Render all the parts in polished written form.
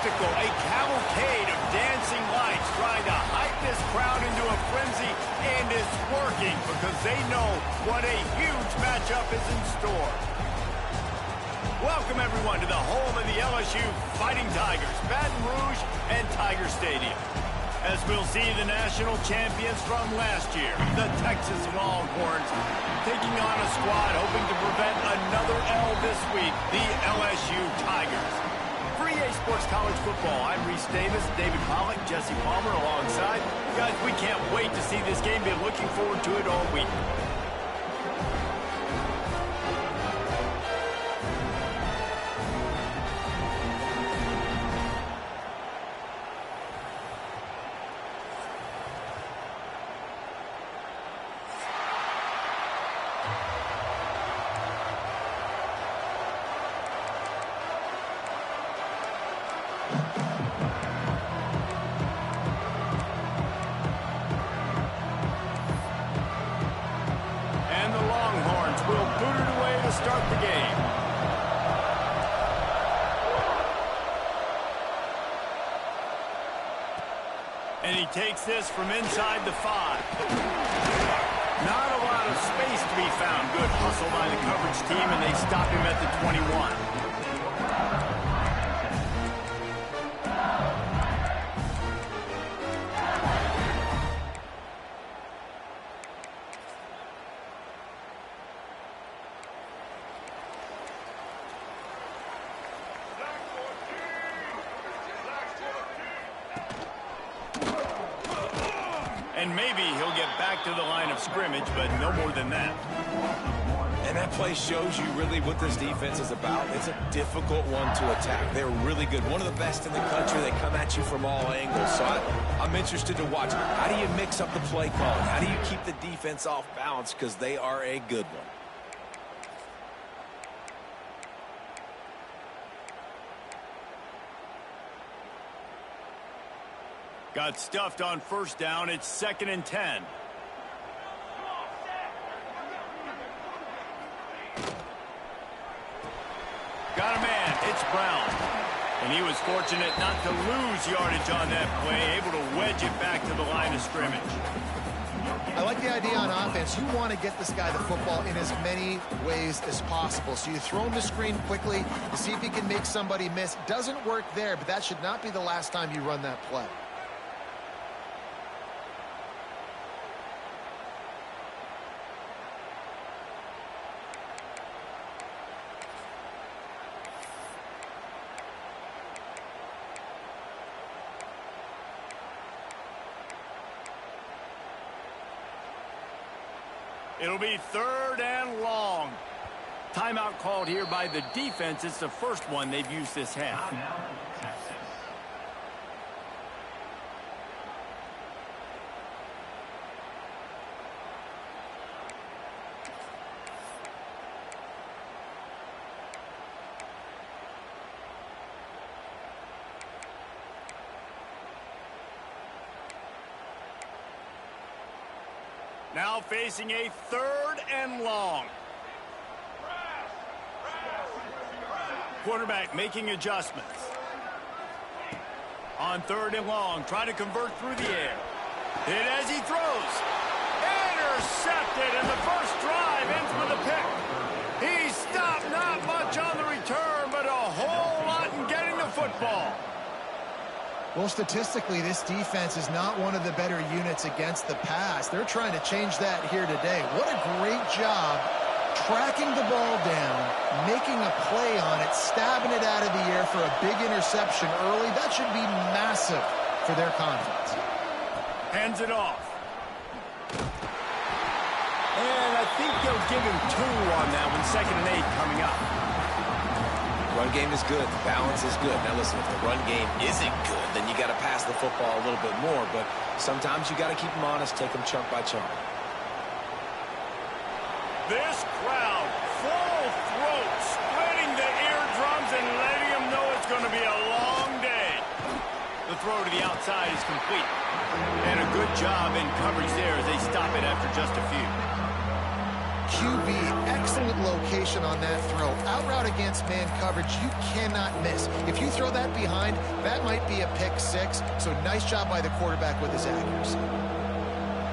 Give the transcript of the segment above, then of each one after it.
spectacle, a cavalcade of dancing lights trying to hype this crowd into a frenzy, and it's working because they know what a huge matchup is in store. Welcome, everyone, to the home of the LSU Fighting Tigers, Baton Rouge and Tiger Stadium. As we'll see the national champions from last year, the Texas Longhorns, taking on a squad hoping to prevent another L this week, the LSU Tigers. For EA Sports College Football, I'm Reese Davis, David Pollack, Jesse Palmer alongside. Guys, we can't wait to see this game. Been looking forward to it all week. Start the game. And he takes this from inside the 5. Not a lot of space to be found. Good hustle by the coverage team, and they stop him at the 21. And maybe he'll get back to the line of scrimmage, but no more than that. And that play shows you really what this defense is about. It's a difficult one to attack. They're really good. One of the best in the country. They come at you from all angles. So I'm interested to watch. How do you mix up the play calling? How do you keep the defense off balance? Because they are a good one. Got stuffed on first down. It's 2nd and 10. Got a man. It's Brown. And he was fortunate not to lose yardage on that play, able to wedge it back to the line of scrimmage. I like the idea on offense. You want to get this guy the football in as many ways as possible. So you throw him the screen quickly to see if he can make somebody miss. Doesn't work there, but that should not be the last time you run that play. It'll be 3rd and long. Timeout called here by the defense. It's the first one they've used this half. Now facing a 3rd and long. Quarterback making adjustments. On 3rd and long, trying to convert through the air. Hit as he throws. Intercepted, and the first drive ends with a pick. He stopped, not much on the return, but a whole lot in getting the football. Well, statistically, this defense is not one of the better units against the pass. They're trying to change that here today. What a great job tracking the ball down, making a play on it, stabbing it out of the air for a big interception early. That should be massive for their confidence. Hands it off. And I think they'll give him 2 on that one. 2nd and 8 coming up. Run game is good. The balance is good. Now, listen, if the run game isn't good, then you got to pass the football a little bit more. But sometimes you got to keep them honest, take them chunk by chunk. This crowd, full throat, splitting the eardrums and letting them know it's going to be a long day. The throw to the outside is complete. And a good job in coverage there as they stop it after just a few. QB excellently location on that throw. Out route against man coverage, you cannot miss. If you throw that behind, that might be a pick six. So nice job by the quarterback with his accuracy.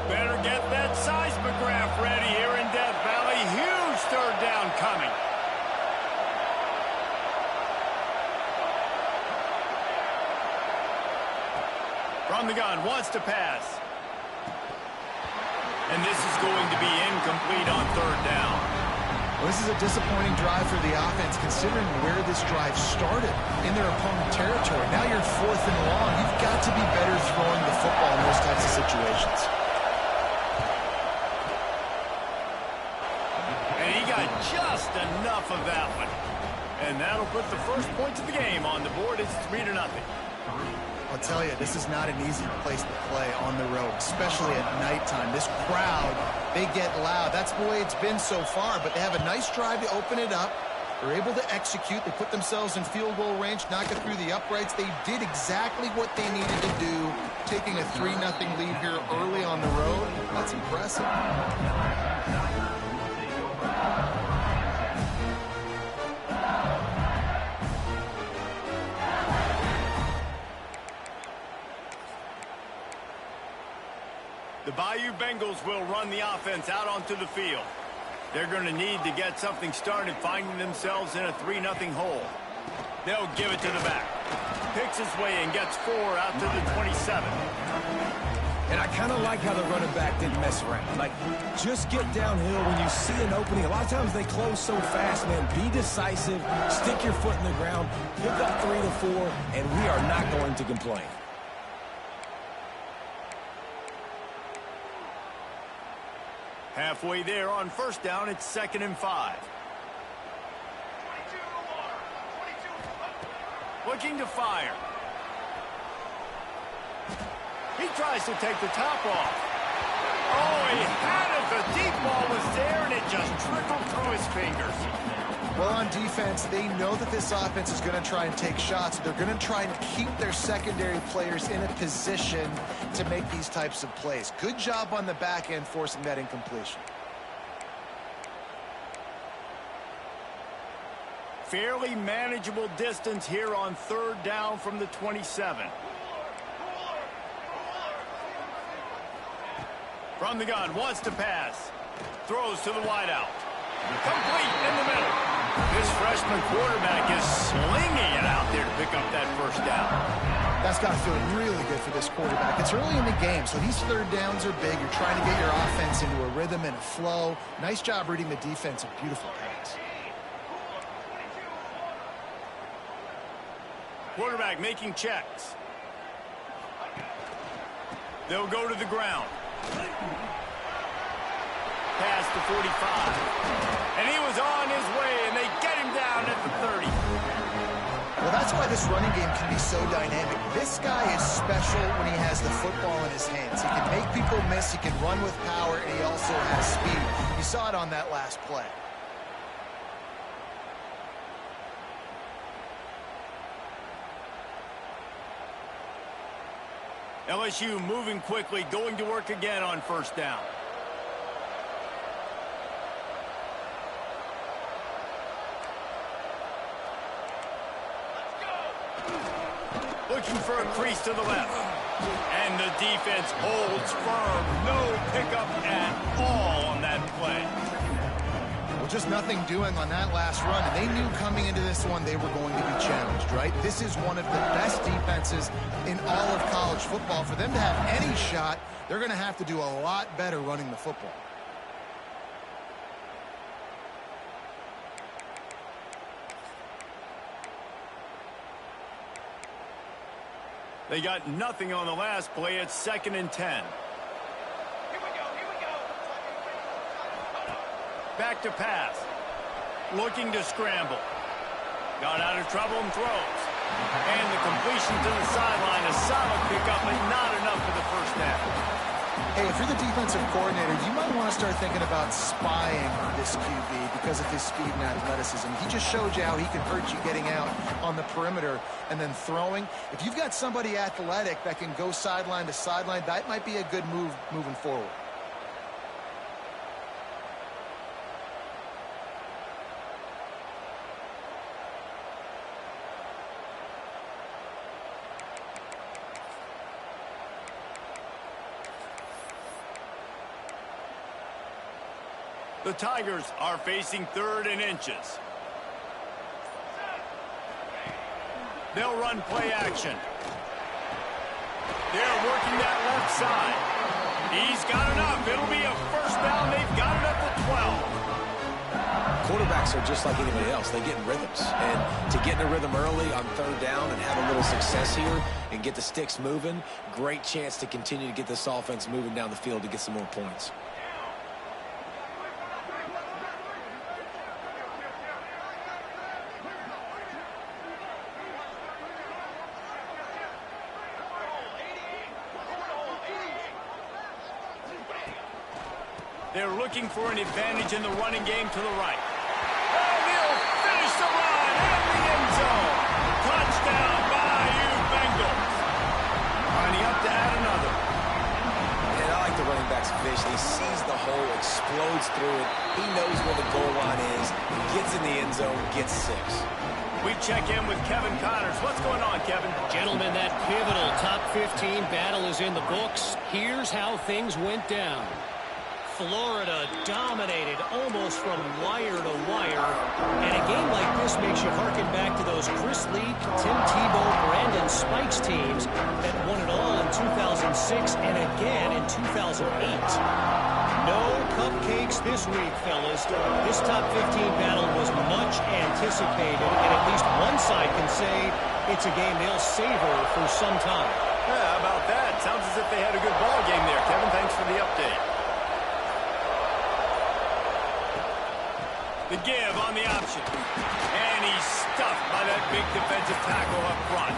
Better get that seismograph ready here in Death Valley. Huge third down coming. From the gun, wants to pass. And this is going to be incomplete on third down. Well, this is a disappointing drive for the offense, considering where this drive started in their opponent territory. Now you're 4th and long. You've got to be better throwing the football in those types of situations. And he got just enough of that one. And that'll put the first points of the game on the board. It's 3-0. I'll tell you, this is not an easy place to play on the road, especially at nighttime. This crowd, they get loud. That's the way it's been so far, but they have a nice drive to open it up. They're able to execute. They put themselves in field goal range, knock it through the uprights. They did exactly what they needed to do, taking a 3-0 lead here early on the road. That's impressive. The Bayou Bengals will run the offense out onto the field. They're going to need to get something started, finding themselves in a 3-0 hole. They'll give it to the back. Picks his way and gets 4 out to the 27. And I kind of like how the running back didn't mess around. Like, just get downhill when you see an opening. A lot of times they close so fast, man. Be decisive, stick your foot in the ground, pick up 3 to 4, and we are not going to complain. Halfway there on first down, it's 2nd and 5. Looking to fire. He tries to take the top off. Oh, he had it. The deep ball was there, and it just trickled through his fingers. Well, on defense, they know that this offense is going to try and take shots. They're going to try and keep their secondary players in a position to make these types of plays. Good job on the back end forcing that incompletion. Fairly manageable distance here on third down from the 27. From the gun, wants to pass. Throws to the wideout. Complete in the middle. This freshman quarterback is slinging it out there to pick up that first down. That's got to feel really good for this quarterback. It's early in the game, so these third downs are big. You're trying to get your offense into a rhythm and a flow. Nice job reading the defense. A beautiful pass. Quarterback making checks. They'll go to the ground. Past the 45. And he was on his way, and they get him down at the 30. Well, that's why this running game can be so dynamic. This guy is special when he has the football in his hands. He can make people miss, he can run with power, and he also has speed. You saw it on that last play. LSU moving quickly, going to work again on first down. Looking for a crease to the left. And the defense holds firm. No pickup at all on that play. Well, just nothing doing on that last run. And they knew coming into this one they were going to be challenged, right? This is one of the best defenses in all of college football. For them to have any shot, they're going to have to do a lot better running the football. They got nothing on the last play. It's 2nd and 10. Here we go. Back to pass. Looking to scramble. Got out of trouble and throws. And the completion to the sideline. A solid pickup, but not enough for the first down. Hey, if you're the defensive coordinator, you might want to start thinking about spying this QB because of his speed and athleticism. He just showed you how he can hurt you getting out on the perimeter and then throwing. If you've got somebody athletic that can go sideline to sideline, that might be a good move moving forward. The Tigers are facing 3rd and inches. They'll run play action. They're working that left side. He's got enough. It'll be a first down. They've got it at the 12. Quarterbacks are just like anybody else. They get in rhythms. And to get in a rhythm early on 3rd down and have a little success here and get the sticks moving, great chance to continue to get this offense moving down the field to get some more points. They're looking for an advantage in the running game to the right. And they'll finish the run in the end zone. Touchdown, Bayou Bengals. Lining up to add another. And I like the running back's vision. He sees the hole, explodes through it. He knows where the goal line is. He gets in the end zone, gets 6. We check in with Kevin Connors. What's going on, Kevin? Gentlemen, that pivotal top 15 battle is in the books. Here's how things went down. Florida dominated almost from wire to wire. And a game like this makes you harken back to those Chris Leak, Tim Tebow, Brandon Spikes teams that won it all in 2006 and again in 2008. No cupcakes this week, fellas. This top 15 battle was much anticipated, and at least one side can say it's a game they'll savor for some time. Yeah, how about that? Sounds as if they had a good ball game there, Kevin. Thanks for the update. The give on the option. And he's stuffed by that big defensive tackle up front.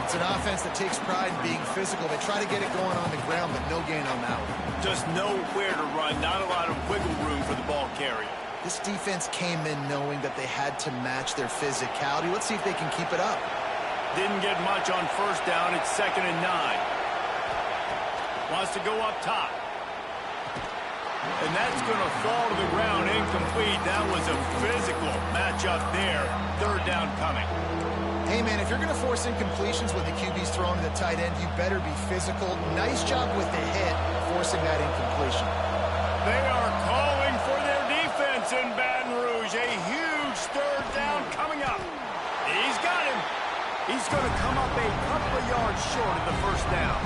It's an offense that takes pride in being physical. They try to get it going on the ground, but no gain on that one. Just nowhere to run. Not a lot of wiggle room for the ball carrier. This defense came in knowing that they had to match their physicality. Let's see if they can keep it up. Didn't get much on first down. It's 2nd and 9. Wants to go up top. And that's going to fall to the ground incomplete. That was a physical matchup there. 3rd down coming. Hey, man, if you're going to force incompletions when the QB's throwing to the tight end, you better be physical. Nice job with the hit, forcing that incompletion. They are calling for their defense in Baton Rouge. A huge 3rd down coming up. He's got him. He's going to come up a couple of yards short of the first down.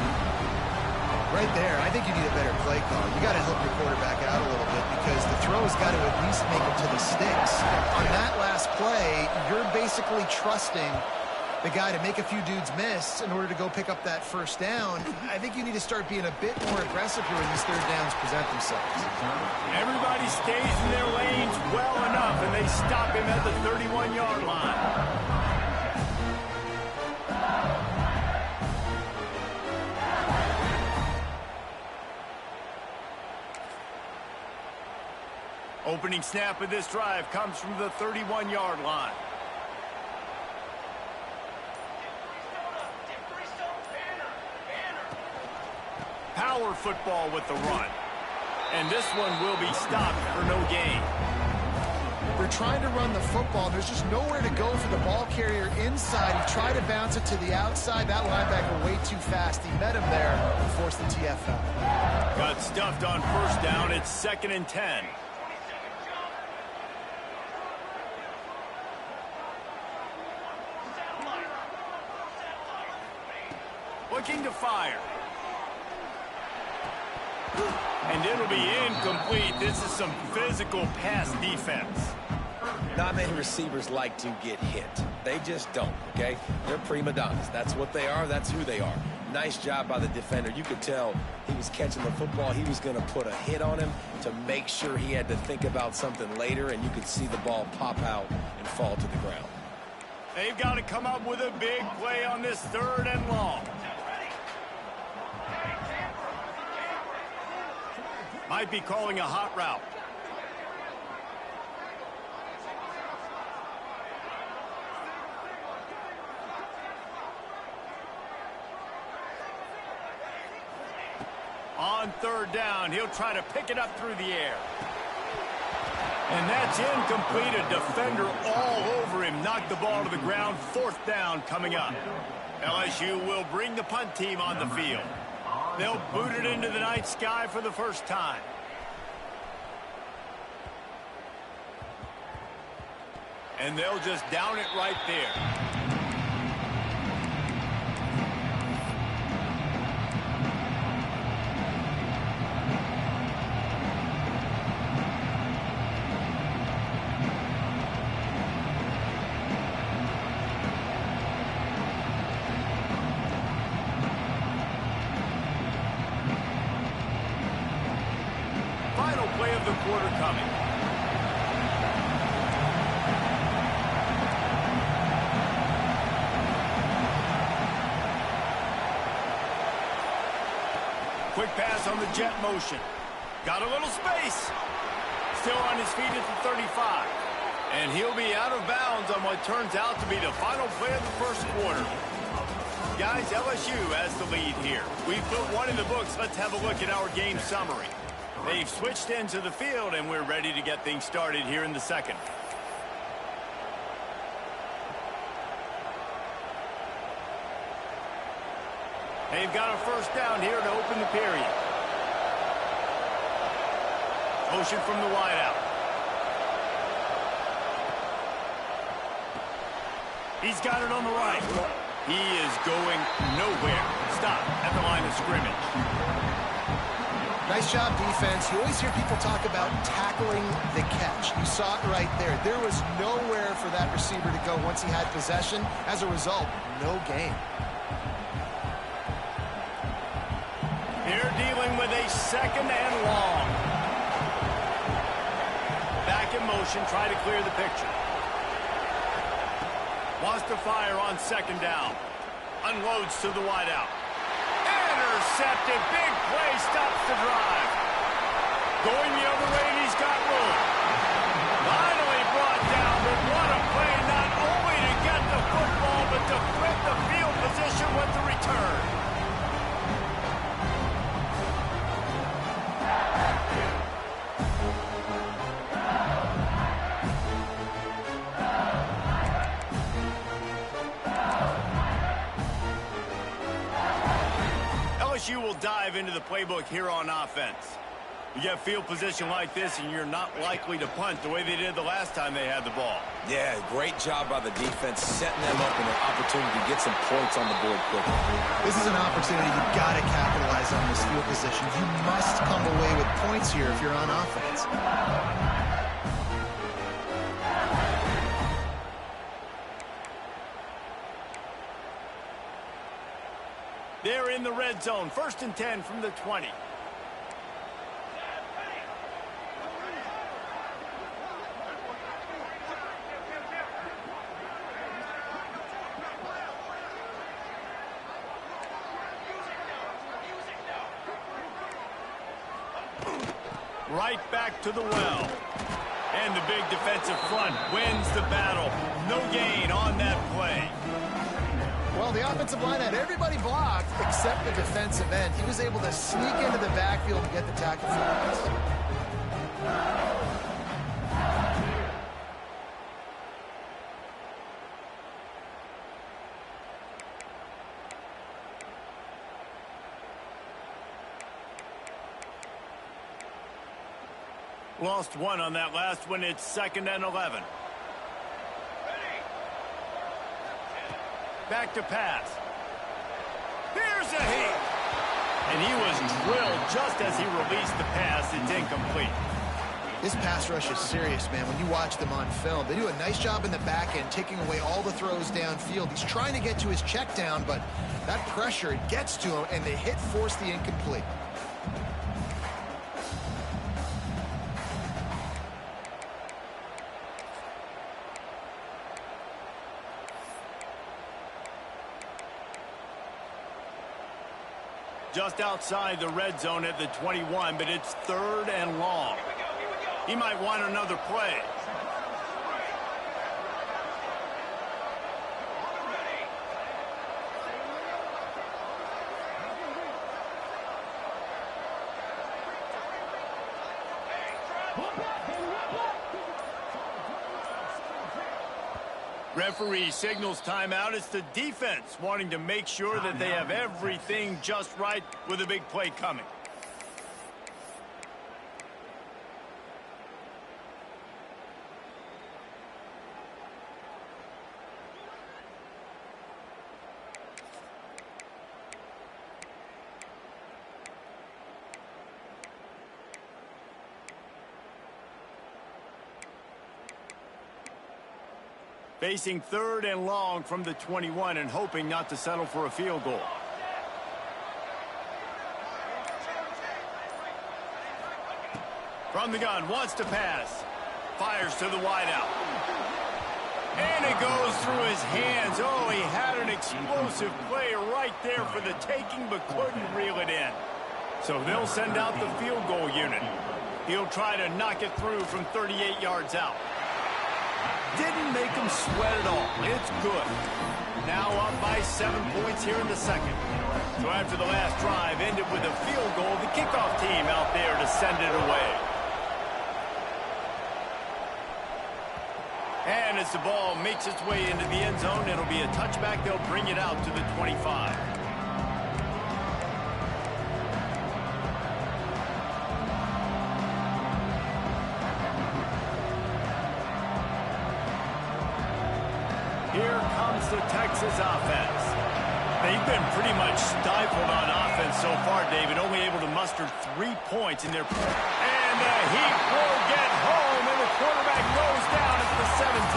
Right there, I think you need a better play call. You got to help your quarterback out a little bit because the throw has got to at least make it to the sticks. On that last play, you're basically trusting the guy to make a few dudes miss in order to go pick up that first down. I think you need to start being a bit more aggressive here when these 3rd downs present themselves. Everybody stays in their lanes well enough, and they stop him at the 31-yard line. Opening snap of this drive comes from the 31-yard line. Power football with the run. And this one will be stopped for no gain. They're trying to run the football. There's just nowhere to go for the ball carrier inside. He tried to bounce it to the outside. That linebacker way too fast. He met him there and forced the TFL. Got stuffed on first down. It's 2nd and 10. Looking to fire. And it'll be incomplete. This is some physical pass defense. Not many receivers like to get hit. They just don't, okay? They're prima donnas. That's what they are. That's who they are. Nice job by the defender. You could tell he was catching the football. He was going to put a hit on him to make sure he had to think about something later, and you could see the ball pop out and fall to the ground. They've got to come up with a big play on this 3rd and long. Might be calling a hot route. On 3rd down, he'll try to pick it up through the air. And that's incomplete. A defender all over him. Knocked the ball to the ground. 4th down coming up. LSU will bring the punt team on the field. They'll boot it into the night sky for the first time. And they'll just down it right there. Final play of the quarter coming. Quick pass on the jet motion. Got a little space. Still on his feet at the 35. And he'll be out of bounds on what turns out to be the final play of the first quarter. Guys, LSU has the lead here. We've put one in the books. Let's have a look at our game summary. They've switched into the field, and we're ready to get things started here in the second. They've got a first down here to open the period. Motion from the wideout. He's got it on the right. He is going nowhere. Stop at the line of scrimmage. Nice job, defense. You always hear people talk about tackling the catch. You saw it right there. There was nowhere for that receiver to go once he had possession. As a result, no gain. They're dealing with a second and long. Back in motion, try to clear the picture. Wants to fire on second down. Unloads to the wideout. Intercepted. Big play stops the drive. Going the other way, and he's got room. Finally brought down, but what a play, not only to get the football, but to flip the field position with the return. LSU will dive into the playbook here on offense. You get field position like this, and you're not likely to punt the way they did the last time they had the ball. Yeah, great job by the defense, setting them up in an opportunity to get some points on the board quickly. This is an opportunity. You've got to capitalize on this field position. You must come away with points here if you're on offense. They're in the red zone. 1st and 10 from the 20. Right back to the well. And the big defensive front wins the battle. No gain on that play. Well, the offensive line had everybody blocked except the defensive end. He was able to sneak into the backfield and get the tackle for us. Lost one on that last one. It's 2nd and 11. Back to pass. Here's a hit. And he was drilled just as he released the pass. It's incomplete. This pass rush is serious, man. When you watch them on film, they do a nice job in the back end, taking away all the throws downfield. He's trying to get to his check down, but that pressure, it gets to him, and the hit forced the incomplete. Just outside the red zone at the 21, but it's 3rd and long. He might want another play. Referee signals timeout. It's the defense wanting to make sure that they have everything just right with a big play coming. Facing 3rd and long from the 21 and hoping not to settle for a field goal. From the gun, wants to pass. Fires to the wideout. And it goes through his hands. Oh, he had an explosive play right there for the taking, but couldn't reel it in. So they'll send out the field goal unit. He'll try to knock it through from 38 yards out. Didn't make him sweat at all. It's good. Now up by 7 points here in the second. So after the last drive ended with a field goal, the kickoff team out there to send it away. And as the ball makes its way into the end zone, it'll be a touchback. They'll bring it out to the 25. Here comes the Texas offense. They've been pretty much stifled on offense so far, David. Only able to muster 3 points in their... And the Heat will get home, and the quarterback goes down at the 17.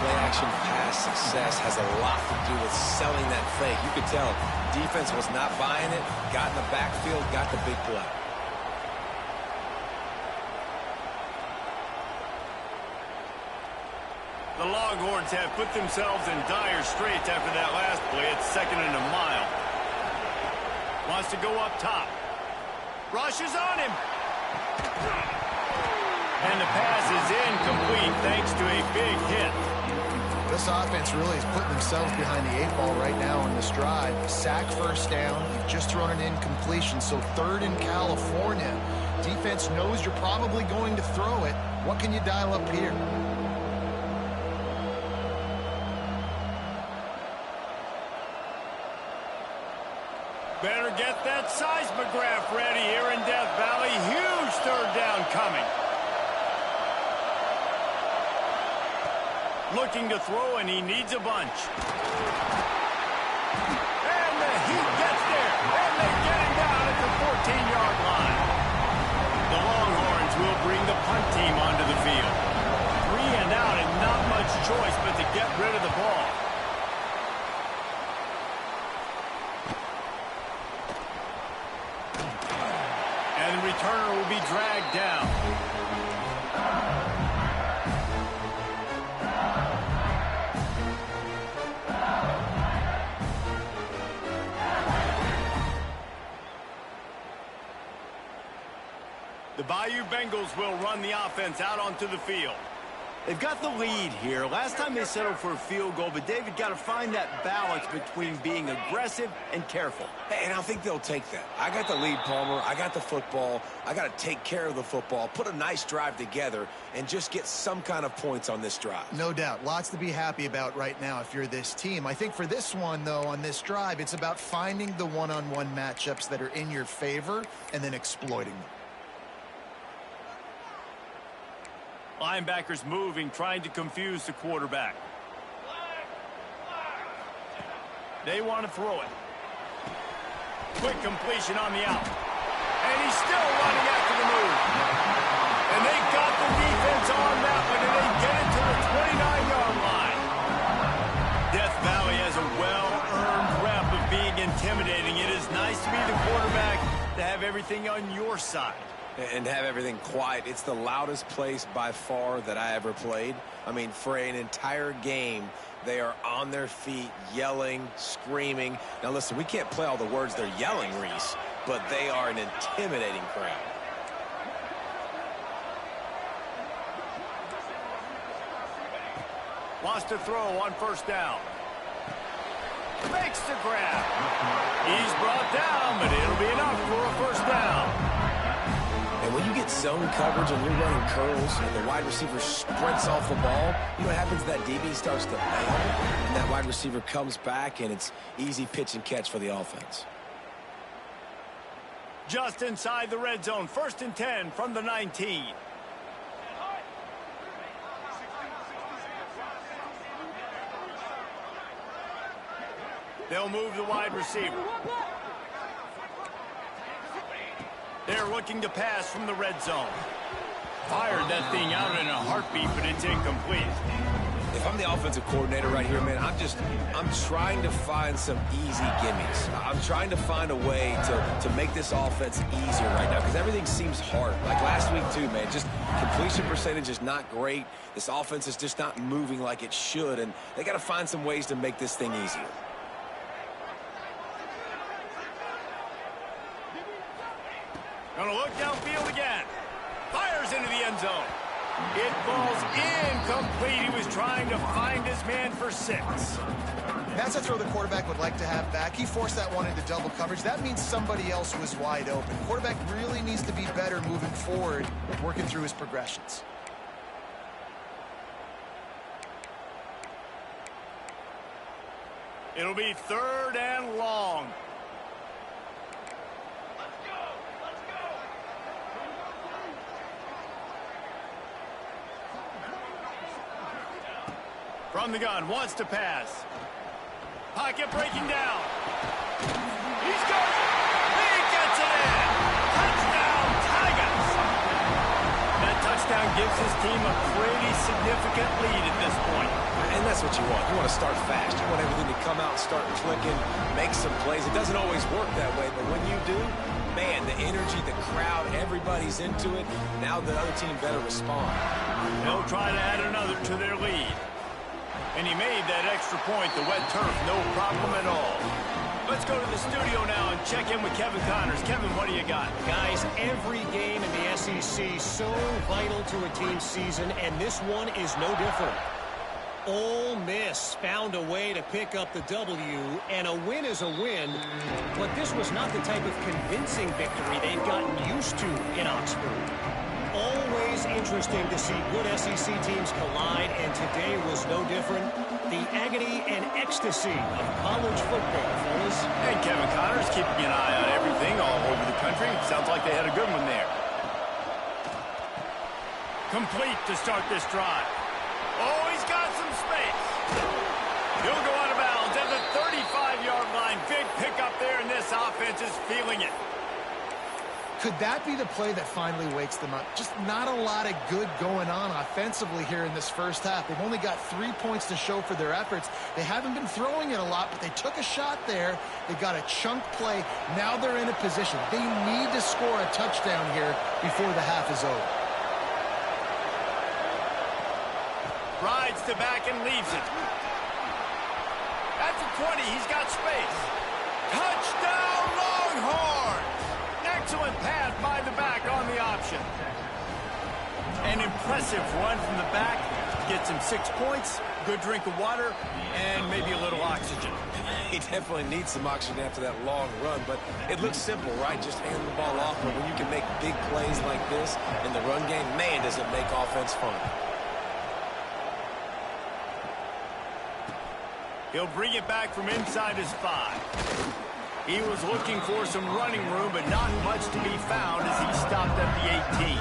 Play-action pass success has a lot to do with selling that fake. You could tell defense was not buying it, got in the backfield, got the big play. The Longhorns have put themselves in dire straits after that last play. It's 2nd and a mile. Wants to go up top. Rushes on him. And the pass is incomplete thanks to a big hit. This offense really is putting themselves behind the 8 ball right now on this drive. Sack, first down. You've just thrown an incompletion, so 3rd in California. Defense knows you're probably going to throw it. What can you dial up here? Better get that seismograph ready here in Death Valley. Huge 3rd down coming. Looking to throw, and he needs a bunch. And the Heat gets there, and they get him down at the 14-yard line. The Longhorns will bring the punt team onto the field. 3 and out, and not much choice but to get rid of the ball. And the returner will be dragged down. The Bayou Bengals will run the offense out onto the field. They've got the lead here. Last time they settled for a field goal, but David got to find that balance between being aggressive and careful. And I think they'll take that. I got the lead, Palmer. I got the football. I got to take care of the football, put a nice drive together, and just get some kind of points on this drive. No doubt. Lots to be happy about right now if you're this team. I think for this one, though, on this drive, it's about finding the one-on-one matchups that are in your favor and then exploiting them. Linebackers moving, trying to confuse the quarterback. They want to throw it. Quick completion on the out. And he's still running after the move. And they got the defense on that one, and they get it to the 29-yard line. Death Valley has a well-earned rep of being intimidating. It is nice to be the quarterback, to have everything on your side. And have everything quiet. It's the loudest place by far that I ever played. I mean, for an entire game, they are on their feet, yelling, screaming. Now, listen, we can't play all the words they're yelling, Reese, but they are an intimidating crowd. Wants to throw on 1st down. Makes the grab. He's brought down, but it'll be enough for a 1st down. And when you get zone coverage and you're running curls and the wide receiver sprints off the ball, you know what happens? That DB starts to bail, and that wide receiver comes back, and it's easy pitch and catch for the offense. Just inside the red zone, 1st and 10 from the 19. They'll move the wide receiver. They're looking to pass from the red zone. Fired that thing out in a heartbeat, but it's incomplete. If I'm the offensive coordinator right here, man, I'm trying to find some easy gimmies. I'm trying to find a way to make this offense easier right now because everything seems hard. Like last week, too, man, just completion percentage is not great. This offense is just not moving like it should, and they got to find some ways to make this thing easier. Gonna look downfield again. Fires into the end zone. It falls incomplete. He was trying to find his man for 6. That's a throw the quarterback would like to have back. He forced that one into double coverage. That means somebody else was wide open. Quarterback really needs to be better moving forward, working through his progressions. It'll be 3rd and long. From the gun, wants to pass. Pocket breaking down. He's got it. He gets it in. Touchdown, Tigers. That touchdown gives his team a pretty significant lead at this point. And that's what you want. You want to start fast. You want everything to come out, start clicking, make some plays. It doesn't always work that way, but when you do, man, the energy, the crowd, everybody's into it. Now the other team better respond. They'll try to add another to their lead. And he made that extra point, the wet turf, no problem at all. Let's go to the studio now and check in with Kevin Connors. Kevin, what do you got? Guys, every game in the SEC so vital to a team's season, and this one is no different. Ole Miss found a way to pick up the W, and a win is a win, but this was not the type of convincing victory they've gotten used to in Oxford. Always interesting to see good SEC teams collide, and today was no different. The agony and ecstasy of college football, fellas. And Kevin Connors keeping an eye on everything all over the country. Sounds like they had a good one there. Complete to start this drive. Oh, he's got some space. He'll go out of bounds at the 35-yard line. Big pickup there, and this offense is feeling it. Could that be the play that finally wakes them up? Just not a lot of good going on offensively here in this first half. They've only got 3 points to show for their efforts. They haven't been throwing it a lot, but they took a shot there. They got a chunk play. Now they're in a position. They need to score a touchdown here before the half is over. Rides to back and leaves it. At the 20, he's got space. Touchdown, Longhorns! Excellent pass by the back on the option. An impressive run from the back. Gets him 6 points, good drink of water, and maybe a little oxygen. He definitely needs some oxygen after that long run, but it looks simple, right? Just hand the ball off, but when you can make big plays like this in the run game, man, does it make offense fun. He'll bring it back from inside his 5. He was looking for some running room, but not much to be found as he stopped at the 18.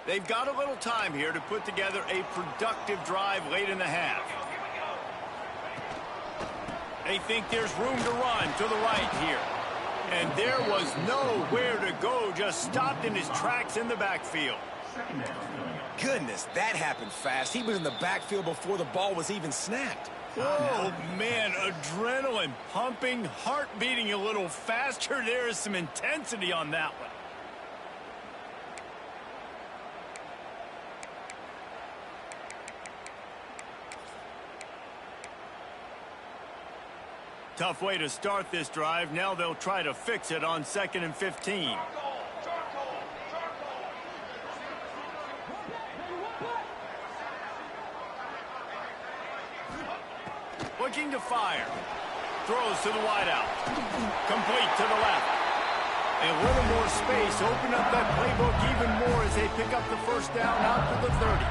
They've got a little time here to put together a productive drive late in the half. They think there's room to run to the right here. And there was nowhere to go, just stopped in his tracks in the backfield. Goodness, that happened fast. He was in the backfield before the ball was even snapped. Oh, man, adrenaline pumping, heart beating a little faster. There is some intensity on that one. Tough way to start this drive. Now they'll try to fix it on 2nd and 15. Looking to fire. Throws to the wideout. Complete to the left. And a little more space. Open up that playbook even more as they pick up the first down out to the 30.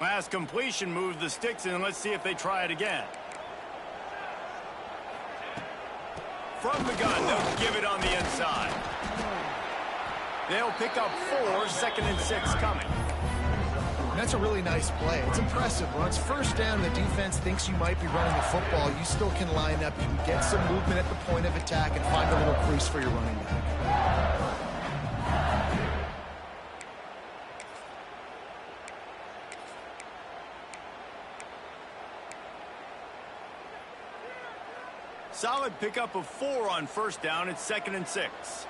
Last completion moved the sticks in. Let's see if they try it again. From the gun, they'll give it on the inside. They'll pick up 4, 2nd and 6 coming. That's a really nice play. It's impressive. When it's first down, the defense thinks you might be running the football. You still can line up. You can get some movement at the point of attack and find a little crease for your running back. Solid pickup of 4 on first down. It's 2nd and 6.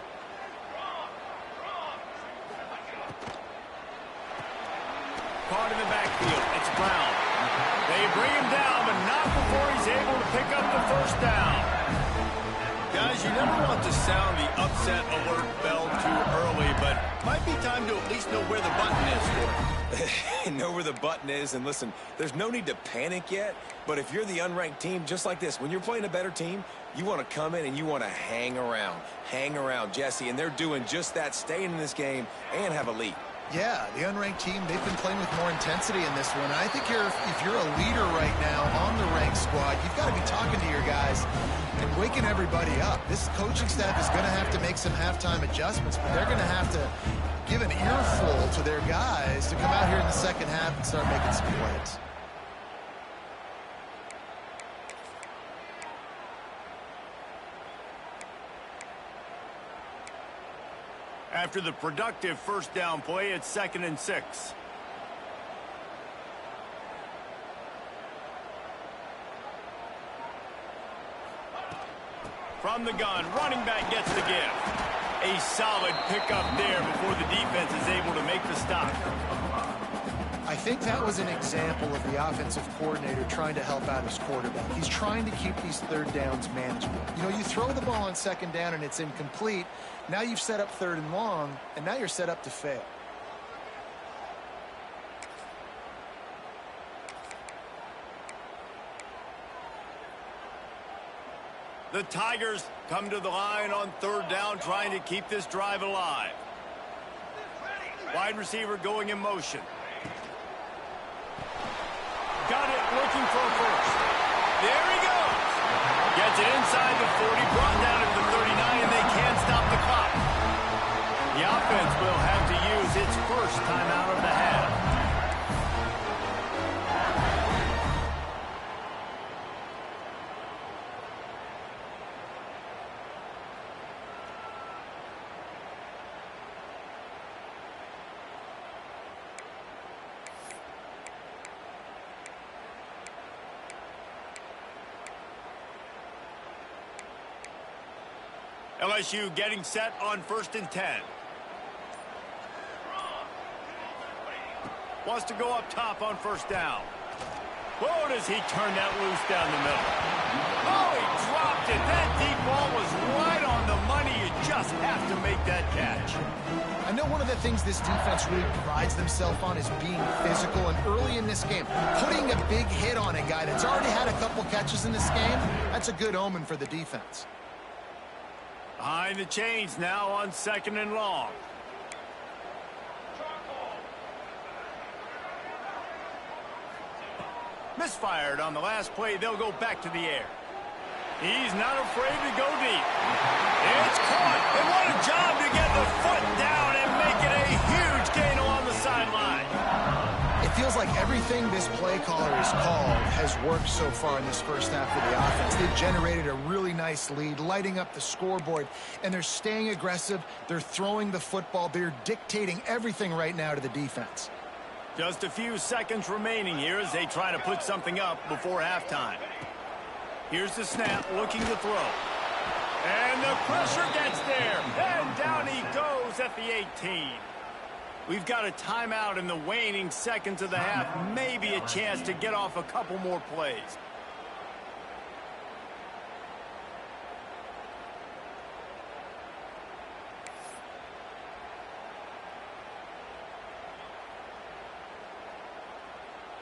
Caught in the backfield. It's Brown. They bring him down, but not before he's able to pick up the first down. Guys, you never want to sound the upset alert bell too early, but might be time to at least know where the button is for it. Know where the button is, and listen, there's no need to panic yet, but if you're the unranked team, just like this, when you're playing a better team, you want to come in and you want to hang around, Jesse, and they're doing just that, staying in this game and have a lead. Yeah, the unranked team, they've been playing with more intensity in this one. I think if you're a leader right now on the ranked squad, you've got to be talking to your guys and waking everybody up. This coaching staff is going to have to make some halftime adjustments, but they're going to have to give an earful to their guys to come out here in the second half and start making some plays. After the productive first down play, it's 2nd and 6. From the gun, running back gets the gift. A solid pickup there before the defense is able to make the stop. I think that was an example of the offensive coordinator trying to help out his quarterback. He's trying to keep these third downs manageable. You know, you throw the ball on second down and it's incomplete. Now you've set up 3rd and long, and now you're set up to fail. The Tigers come to the line on 3rd down, trying to keep this drive alive. Wide receiver going in motion. Got it, looking for a first. There he goes. Gets it inside the 40, brought down at the 39, and they can't stop the clock. The offense will have to use its first timeout of the half. LSU getting set on 1st and 10. Wants to go up top on first down. Whoa, does he turn that loose down the middle. Oh, he dropped it. That deep ball was right on the money. You just have to make that catch. I know one of the things this defense really prides themselves on is being physical, and early in this game, putting a big hit on a guy that's already had a couple catches in this game, that's a good omen for the defense. Behind the chains now on 2nd and long. Misfired on the last play. They'll go back to the air. He's not afraid to go deep. It's caught. And what a job to get the foot down and make it a huge gain along the sideline. It feels like everything this play caller has called has worked so far in this first half of the offense. They've generated a really nice lead, lighting up the scoreboard, and they're staying aggressive. They're throwing the football. They're dictating everything right now to the defense. Just a few seconds remaining here as they try to put something up before halftime. Here's the snap, looking to throw. And the pressure gets there. And down he goes at the 18. We've got a timeout in the waning seconds of the half. Maybe a chance to get off a couple more plays.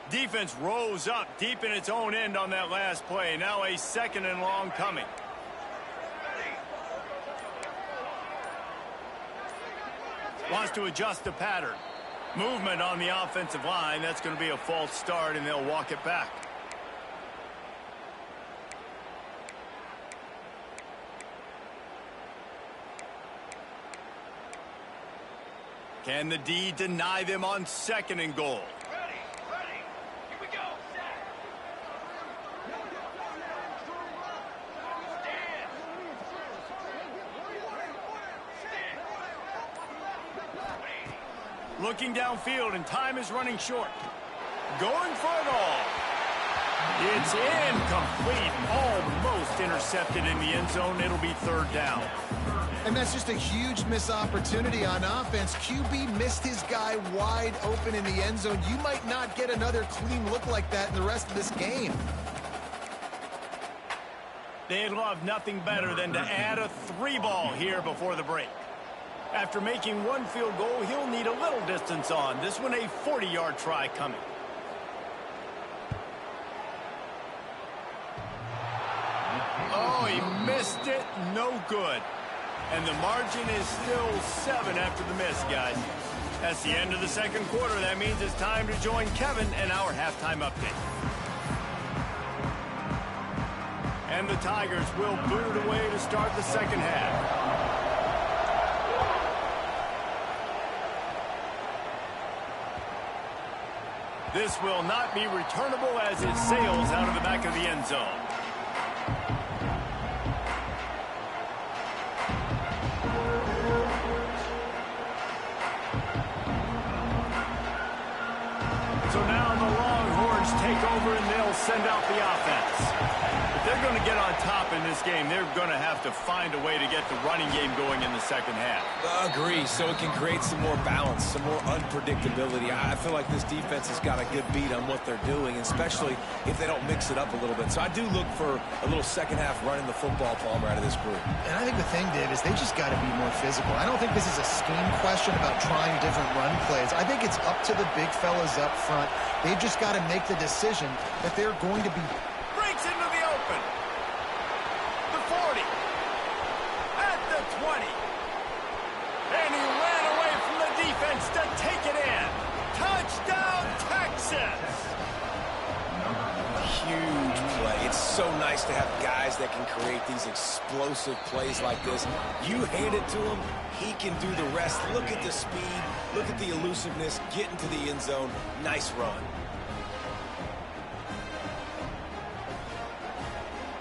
Defense rose up deep in its own end on that last play. Now a 2nd and long coming. Wants to adjust the pattern. Movement on the offensive line. That's going to be a false start, and they'll walk it back. Can the D deny them on 2nd and goal? Ready, ready. Here we go. Set. Stand. Looking downfield, and time is running short. Going for it all. It's incomplete. Almost intercepted in the end zone. It'll be 3rd down. And that's just a huge missed opportunity on offense. QB missed his guy wide open in the end zone. You might not get another clean look like that in the rest of this game. They'd love nothing better than to add a 3-ball here before the break. After making 1 field goal, he'll need a little distance on. This one a 40-yard try coming. Oh, he missed it. No good. And the margin is still 7 after the miss, guys. That's the end of the 2nd quarter. That means it's time to join Kevin in our halftime update. And the Tigers will boot it away to start the 2nd half. This will not be returnable as it sails out of the back of the end zone. So now the Longhorns take over and they'll send out the offense. If they're going to get on top in this game, they're going to have to find a way to get the running game going in the 2nd half. Agree, so it can create some more balance, some more unpredictability. I feel like this defense has got a good beat on what they're doing, especially if they don't mix it up a little bit. So I do look for a little 2nd half running the football, Palmer, out of this group. And I think the thing, Dave, is they just got to be more physical. I don't think this is a scheme question about trying different run plays. I think it's up to the big fellas up front. They've just got to make the decision that they're going to be... Breaks into the open. The 40. At the 20. And he ran away from the defense to take it in. Touchdown, Texas! Huge play. It's so nice to have guys that can create these explosive plays like this. You hand it to him, he can do the rest. Look at the speed. Look at the elusiveness. Get into the end zone. Nice run.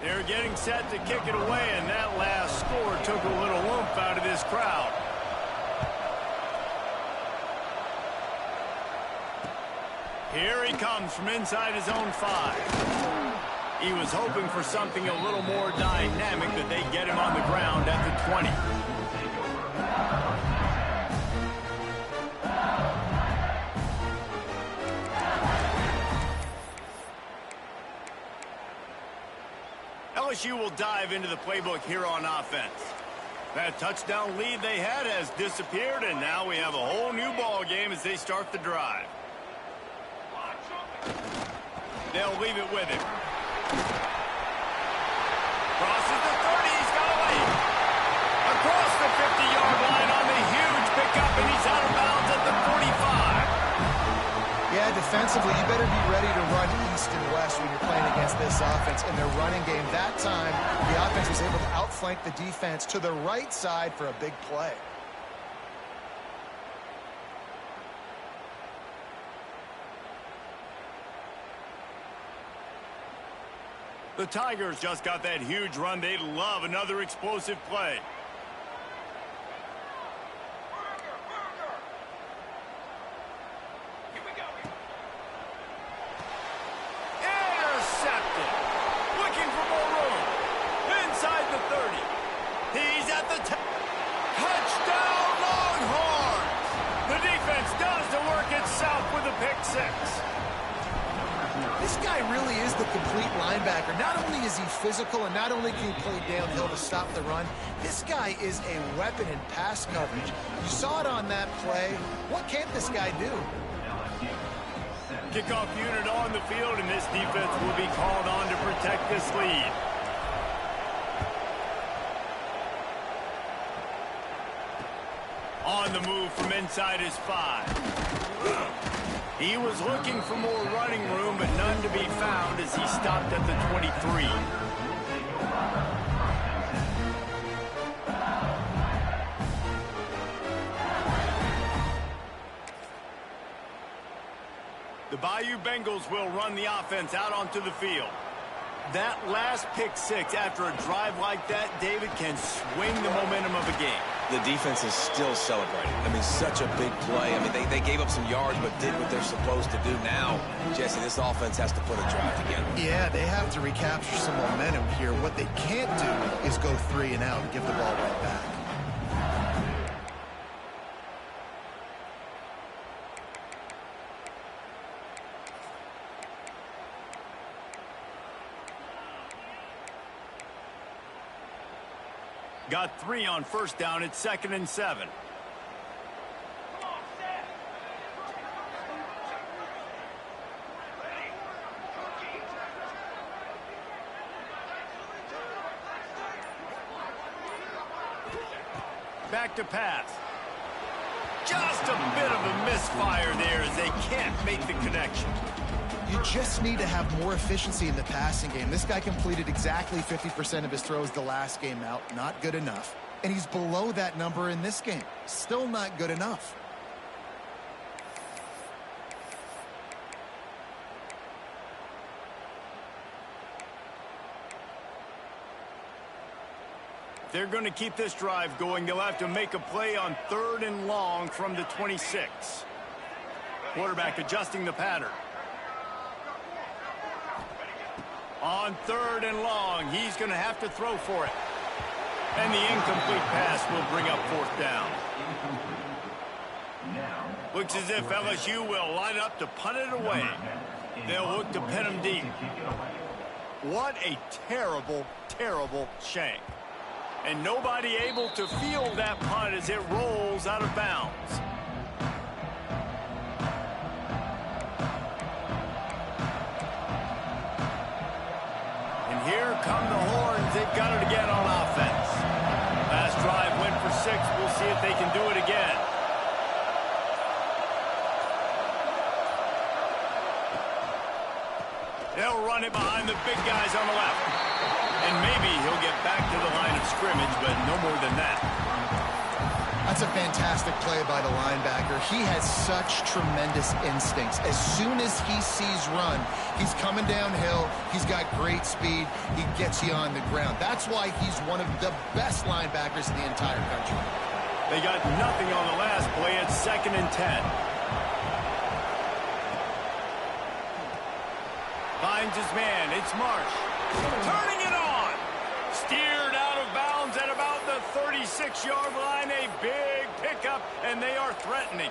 They're getting set to kick it away, and that last score took a little oomph out of this crowd. Here he comes from inside his own 5. He was hoping for something a little more dynamic, that they get him on the ground at the 20. LSU will dive into the playbook here on offense. That touchdown lead they had has disappeared, and now we have a whole new ball game as they start the drive. They'll leave it with him. Crosses the 30, he's got away. Across the 50-yard line on the huge pickup, and he's out of bounds at the 45. Yeah, defensively, you better be ready to run east and west when you're playing against this offense in their running game. That time, the offense was able to outflank the defense to the right side for a big play. The Tigers just got that huge run. They'd love another explosive play. Here we go. Intercepted. Looking for more room. Inside the 30. He's at the 10. Touchdown, Longhorns. The defense does the work itself with a pick 6. This guy really is the complete linebacker. Not only is he physical and not only can he play downhill to stop the run, this guy is a weapon in pass coverage. You saw it on that play. What can't this guy do? Kickoff unit on the field, and this defense will be called on to protect this lead. On the move from inside his 5. He was looking for more running room, but none to be found as he stopped at the 23. The Bayou Bengals will run the offense out onto the field. That last pick 6 after a drive like that, David, can swing the momentum of a game. The defense is still celebrating. I mean, such a big play. I mean, they gave up some yards but did what they're supposed to do. Now, Jesse, this offense has to put a drive together. Yeah, they have to recapture some momentum here. What they can't do is go 3 and out and give the ball right back. Got 3 on first down. It's 2nd and 7. Back to pass. Just a bit of a misfire there as they can't make the connection. You just need to have more efficiency in the passing game. This guy completed exactly 50% of his throws the last game out. Not good enough. And he's below that number in this game. Still not good enough. If they're going to keep this drive going, they'll have to make a play on 3rd and long from the 26. Quarterback adjusting the pattern. On 3rd and long, he's going to have to throw for it. And the incomplete pass will bring up 4th down. Looks as if LSU will line up to punt it away. They'll look to pin him deep. What a terrible, terrible shank. And nobody able to field that punt as it rolls out of bounds. Here come the horns. They've got it again on offense. Last drive went for 6. We'll see if they can do it again. They'll run it behind the big guys on the left. And maybe he'll get back to the line of scrimmage, but no more than that. That's a fantastic play by the linebacker. He has such tremendous instincts. As soon as he sees run, he's coming downhill. He's got great speed. He gets you on the ground. That's why he's one of the best linebackers in the entire country. They got nothing on the last play. It's 2nd and 10. Finds his man. It's Marsh. Turning it on. Steered out of bounds at about the 36-yard line. A big pickup, and they are threatening.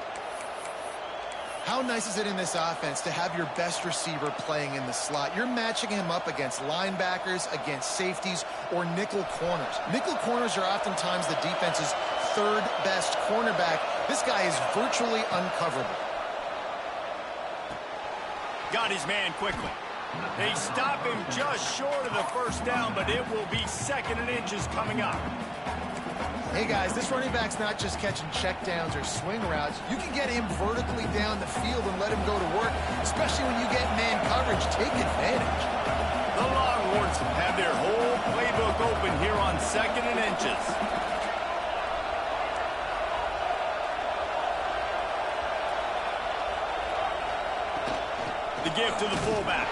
How nice is it in this offense to have your best receiver playing in the slot? You're matching him up against linebackers, against safeties, or nickel corners. Nickel corners are oftentimes the defense's 3rd best cornerback. This guy is virtually uncoverable. Got his man quickly. They stop him just short of the 1st down, but it will be 2nd and inches coming up. Hey guys, this running back's not just catching checkdowns or swing routes. You can get him vertically down the field and let him go to work, especially when you get man coverage. Take advantage. The Longhorns have their whole playbook open here on 2nd and inches. The gift to the fullback.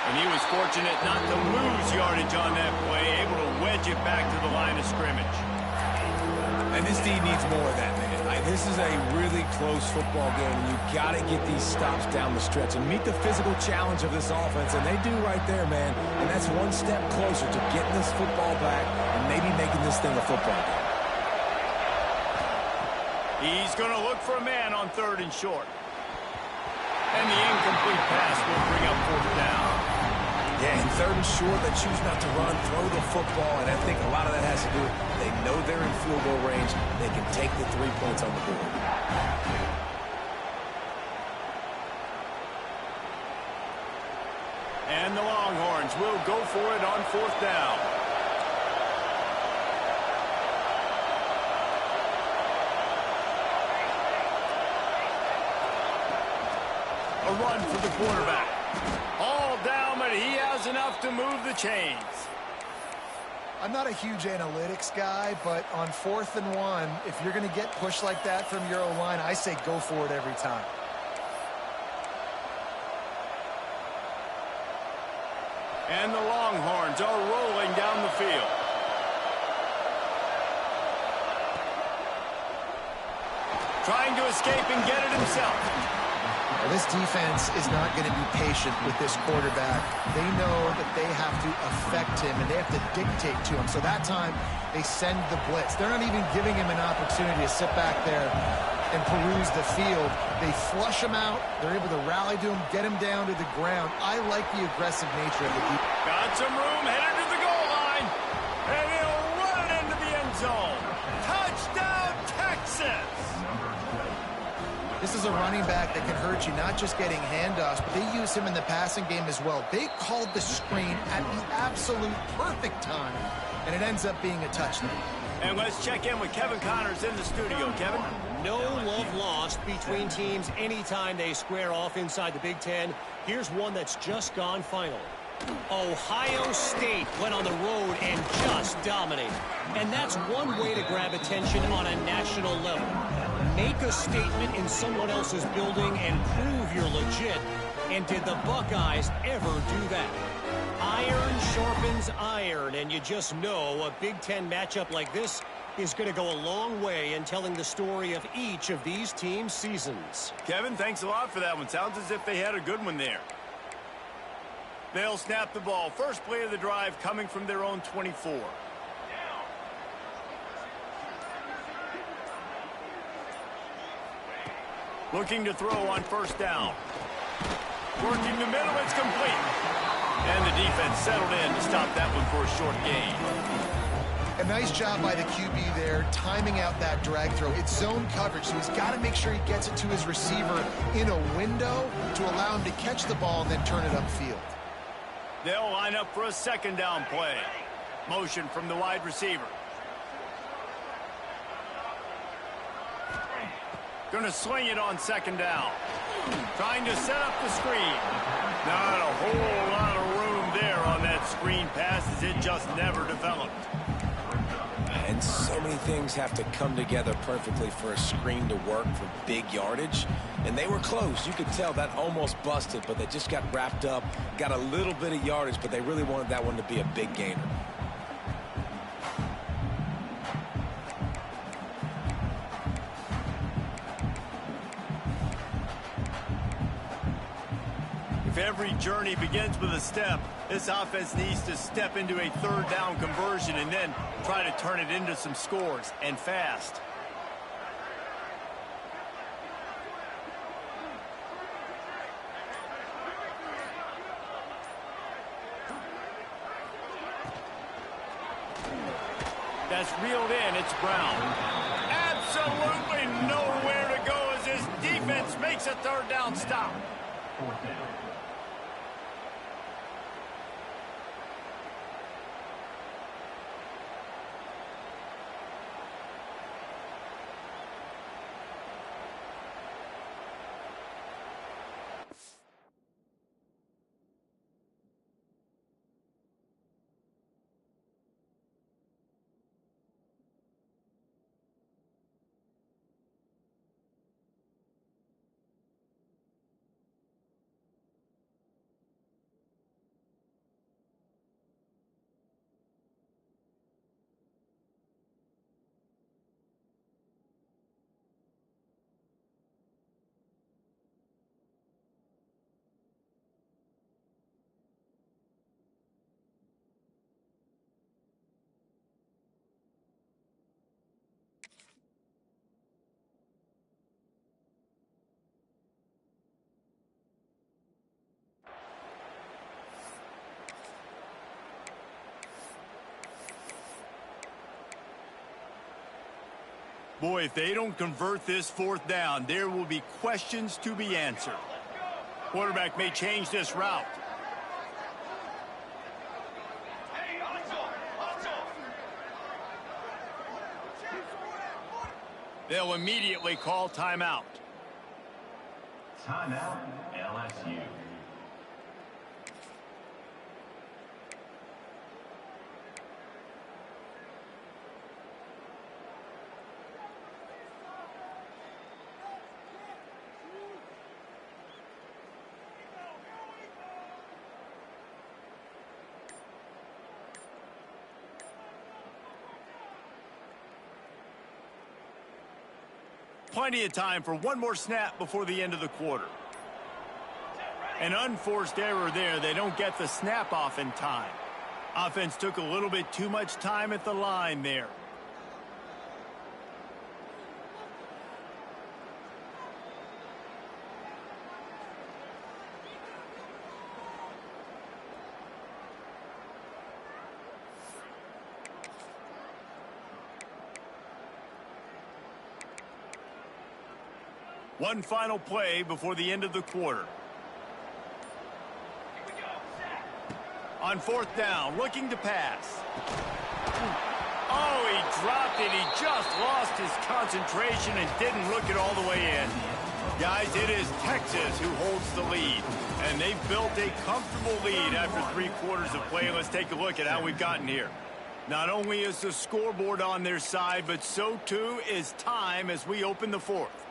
And he was fortunate not to lose yardage on that play, able to wedge it back to the line of scrimmage. And this D needs more of that, man. This is a really close football game, and you've got to get these stops down the stretch and meet the physical challenge of this offense, and they do right there, man. And that's one step closer to getting this football back and maybe making this thing a football game. He's going to look for a man on 3rd and short. And the incomplete pass will bring up 4th down. Yeah, in 3rd and short, they choose not to run, throw the football, and I think a lot of that has to do with they know they're in field goal range. They can take the 3 points on the board. And the Longhorns will go for it on 4th down. A run for the quarterback. All down, but he has enough to move the chains. I'm not a huge analytics guy, but on 4th and 1, if you're going to get pushed like that from your O-line, I say go for it every time. And the Longhorns are rolling down the field. Trying to escape and get it himself. Well, this defense is not going to be patient with this quarterback. They know that they have to affect him, and they have to dictate to him. So that time, they send the blitz. They're not even giving him an opportunity to sit back there and peruse the field. They flush him out. They're able to rally to him, get him down to the ground. I like the aggressive nature of the defense. Got some room, headed to the goal line. And he'll run it into the end zone. Touchdown, Texas! This is a running back that can hurt you, not just getting handoffs, but they use him in the passing game as well. They called the screen at the absolute perfect time, and it ends up being a touchdown. And let's check in with Kevin Connors in the studio. Kevin? No love lost between teams anytime they square off inside the Big Ten. Here's one that's just gone final. Ohio State went on the road and just dominated. And that's one way to grab attention on a national level. Make a statement in someone else's building and prove you're legit. And did the Buckeyes ever do that? Iron sharpens iron, and you just know a Big Ten matchup like this is going to go a long way in telling the story of each of these teams' seasons. Kevin, thanks a lot for that one. Sounds as if they had a good one there. They'll snap the ball. First play of the drive coming from their own 24. Looking to throw on first down. Working the middle, it's complete. And the defense settled in to stop that one for a short gain. A nice job by the QB there, timing out that drag throw. It's zone coverage, so he's got to make sure he gets it to his receiver in a window to allow him to catch the ball and then turn it upfield. They'll line up for a second down play. Motion from the wide receiver. Going to sling it on second down. Trying to set up the screen. Not a whole lot of room there on that screen pass as it just never developed. And so many things have to come together perfectly for a screen to work for big yardage. And they were close. You could tell that almost busted, but they just got wrapped up, got a little bit of yardage, but they really wanted that one to be a big gainer. If every journey begins with a step, this offense needs to step into a third down conversion and then try to turn it into some scores, and fast. That's reeled in. It's Brown. Absolutely nowhere to go as his defense makes a third down stop. Boy, if they don't convert this fourth down, there will be questions to be answered. Quarterback may change this route. They'll immediately call timeout. Timeout, LSU. Plenty of time for one more snap before the end of the quarter. An unforced error there. They don't get the snap off in time. Offense took a little bit too much time at the line there. One final play before the end of the quarter. On fourth down, looking to pass. Oh, he dropped it. He just lost his concentration and didn't look it all the way in. Guys, it is Texas who holds the lead. And they've built a comfortable lead after 3 quarters of play. Let's take a look at how we've gotten here. Not only is the scoreboard on their side, but so too is time as we open the fourth.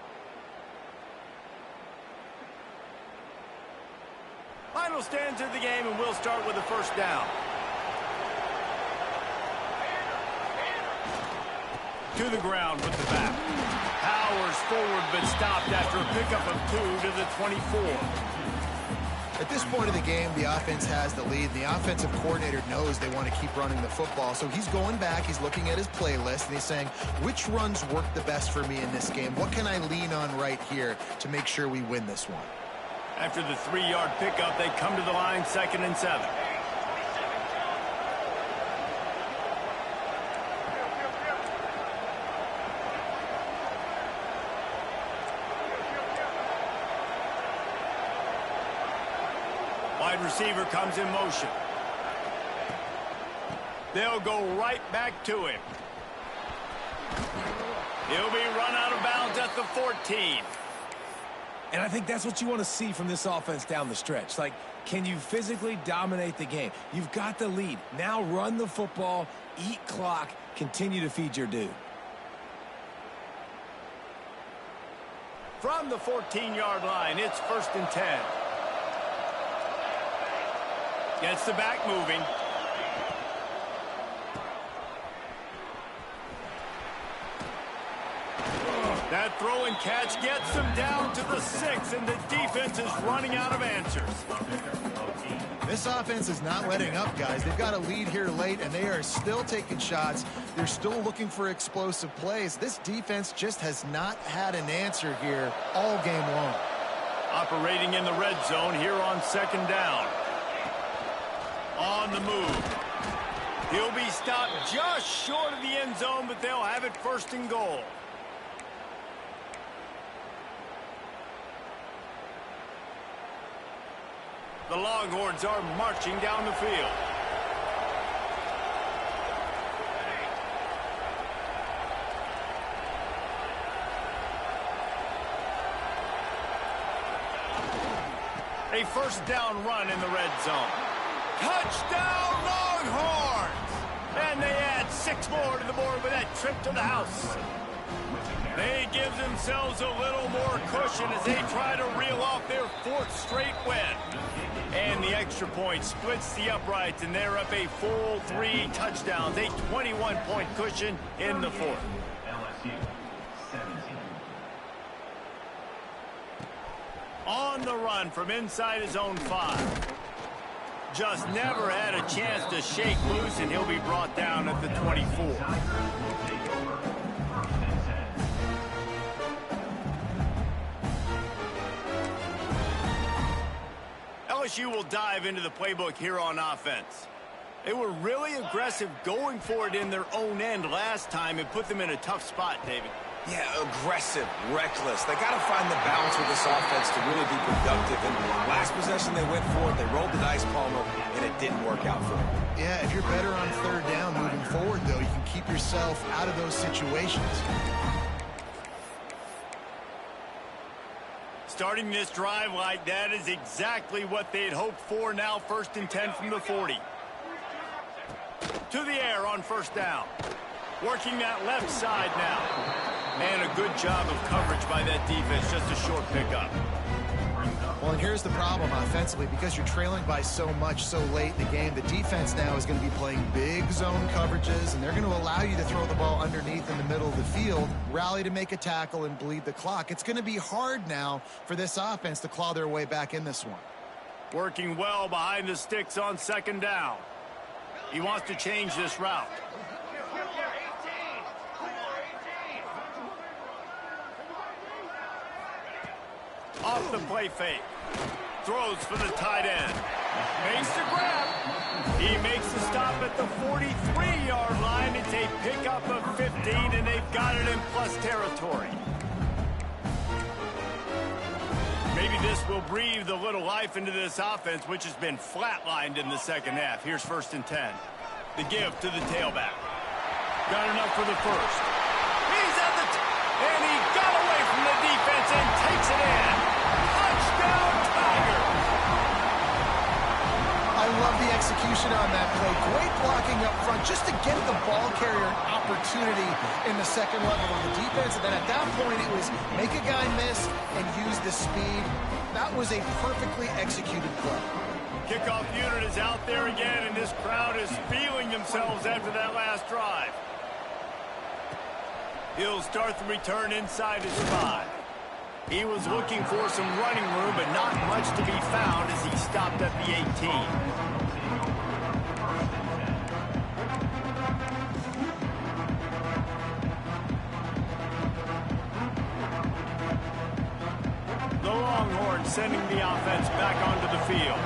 Final stands of the game, and we'll start with the first down. To the ground with the back. Powers forward, but stopped after a pickup of 2 to the 24. At this point of the game, the offense has the lead. The offensive coordinator knows they want to keep running the football. So he's going back, he's looking at his playlist, and he's saying, which runs work the best for me in this game? What can I lean on right here to make sure we win this one? After the 3-yard pickup, they come to the line, 2nd and 7. Wide receiver comes in motion. They'll go right back to him. He'll be run out of bounds at the 14. And I think that's what you want to see from this offense down the stretch. Like, can you physically dominate the game? You've got the lead. Now run the football, eat clock, continue to feed your dude. From the 14-yard line, it's 1st and 10. Gets the back moving. That throw and catch gets them down to the 6, and the defense is running out of answers. This offense is not letting up, guys. They've got a lead here late, and they are still taking shots. They're still looking for explosive plays. This defense just has not had an answer here all game long. Operating in the red zone here on 2nd down. On the move. He'll be stopped just short of the end zone, but they'll have it 1st and goal. The Longhorns are marching down the field. A 1st down run in the red zone. Touchdown, Longhorns! And they add 6 more to the board with that trip to the house. They give themselves a little more cushion as they try to reel off their 4th straight win. And the extra point splits the uprights, and they're up a full 3 touchdowns, a 21-point cushion in the 4th. LSU 17. On the run from inside his own 5. Just never had a chance to shake loose, and he'll be brought down at the 24. LSU will dive into the playbook here on offense. They were really aggressive going for it in their own end last time and put them in a tough spot, David. Yeah, aggressive, reckless. They got to find the balance with this offense to really be productive. And last possession they went for it, they rolled the dice, Palmer, and it didn't work out for them. Yeah, if you're better on 3rd down moving forward, though, you can keep yourself out of those situations. Starting this drive like that is exactly what they'd hoped for. Now 1st and 10 from the 40. To the air on 1st down. Working that left side now. And a good job of coverage by that defense. Just a short pickup. Well, and here's the problem offensively. Because you're trailing by so much so late in the game, the defense now is going to be playing big zone coverages, and they're going to allow you to throw the ball underneath in the middle of the field, rally to make a tackle, and bleed the clock. It's going to be hard now for this offense to claw their way back in this one. Working well behind the sticks on 2nd down. He wants to change this route. Off the play fake. Throws for the tight end. Makes the grab. He makes the stop at the 43-yard line. It's a pickup of 15, and they've got it in plus territory. Maybe this will breathe a little life into this offense, which has been flatlined in the 2nd half. Here's 1st and 10. The give to the tailback. Got enough for the 1st. He's at the and he got away from the defense and takes it in. Touchdown, Tigers! I love the execution on that play. Great blocking up front just to get the ball carrier an opportunity in the 2nd level of the defense. And then at that point, it was make a guy miss and use the speed. That was a perfectly executed play. Kickoff unit is out there again, and this crowd is feeling themselves after that last drive. He'll start the return inside his 5. He was looking for some running room, but not much to be found as he stopped at the 18. The Longhorns sending the offense back onto the field.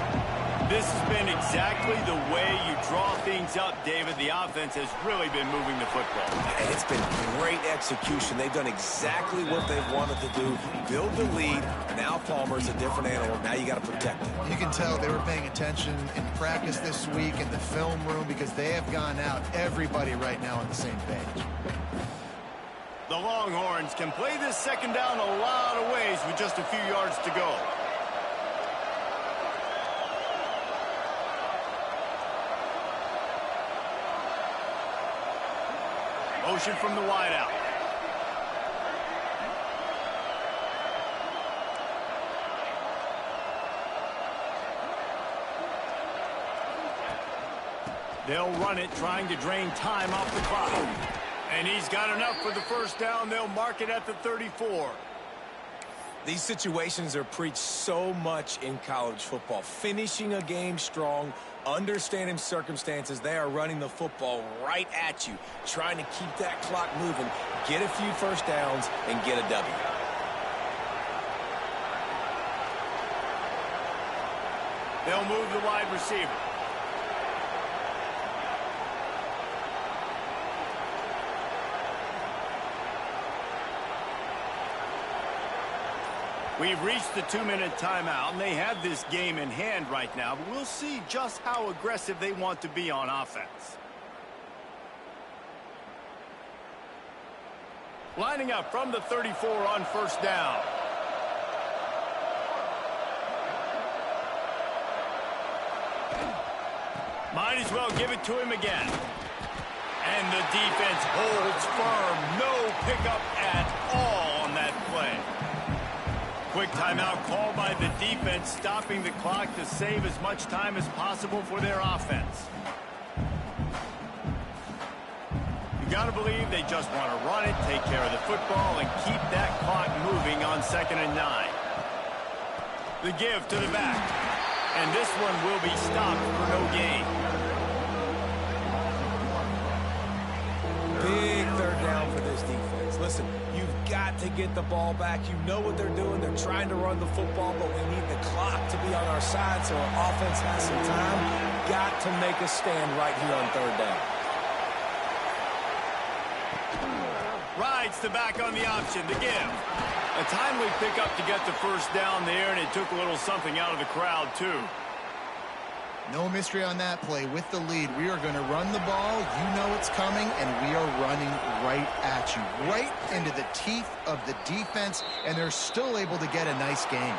This has been exactly the way you draw things up, David. The offense has really been moving the football. And it's been great execution. They've done exactly what they've wanted to do. Build the lead. Now Palmer's a different animal. Now you got to protect him. You can tell they were paying attention in practice this week in the film room because they have gone out, everybody right now on the same page. The Longhorns can play this 2nd down a lot of ways with just a few yards to go. Motion from the wideout. They'll run it, trying to drain time off the clock. And he's got enough for the 1st down. They'll mark it at the 34. These situations are preached so much in college football. Finishing a game strong, understanding circumstances. They are running the football right at you, trying to keep that clock moving, get a few 1st downs, and get a W. They'll move the wide receiver. We've reached the 2-minute timeout, and they have this game in hand right now, but we'll see just how aggressive they want to be on offense. Lining up from the 34 on 1st down. Might as well give it to him again. And the defense holds firm. No pickup at all on that play. Quick timeout called by the defense, stopping the clock to save as much time as possible for their offense. You got to believe they just want to run it, take care of the football, and keep that clock moving on 2nd and 9. The give to the back. And this one will be stopped for no gain. Big 3rd down for this defense. Listen, you've got to get the ball back. You know what they're doing. They're trying to run the football, but we need the clock to be on our side so our offense has some time. Got to make a stand right here on 3rd down. Rides the back on the option, the give. A timely pickup to get the 1st down there, and it took a little something out of the crowd, too. No mystery on that play. With the lead, we are going to run the ball. You know it's coming, and we are running right at you, right into the teeth of the defense, and they're still able to get a nice game.